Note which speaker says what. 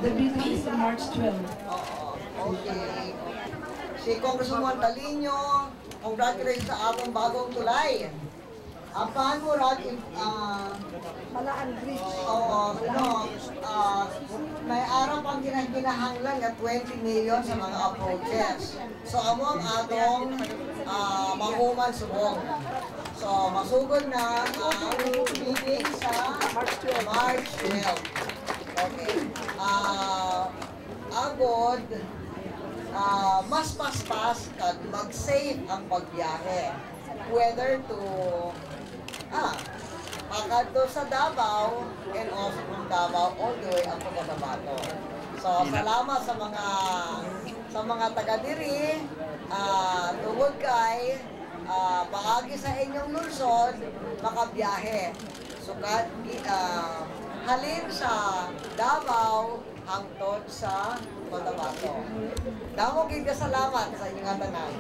Speaker 1: The BP is on March 12.
Speaker 2: Oo, okay. Si Congresswoman Talino, congratulations sa atong bagong tulay. Paano mo, Rod,
Speaker 3: Malaan Bridge.
Speaker 2: oo, may araw pang kinahanglan na 20 million sa mga approaches. So, amo ang atong mahuman subong. So, masugod na ang meeting sa March 12. Okay. Agod, mas paspas kag mag-save ang pagbiyahe. Whether to makadto sa Davao and also from Davao all the way up to Cotabato. So, salamat sa mga taga-diri, tungod kay paagi sa inyong lungsod, makabiyahe. So, halin sa Davao hangtod sa Cotabato. Damo gid ka salamat sa inyong tanan.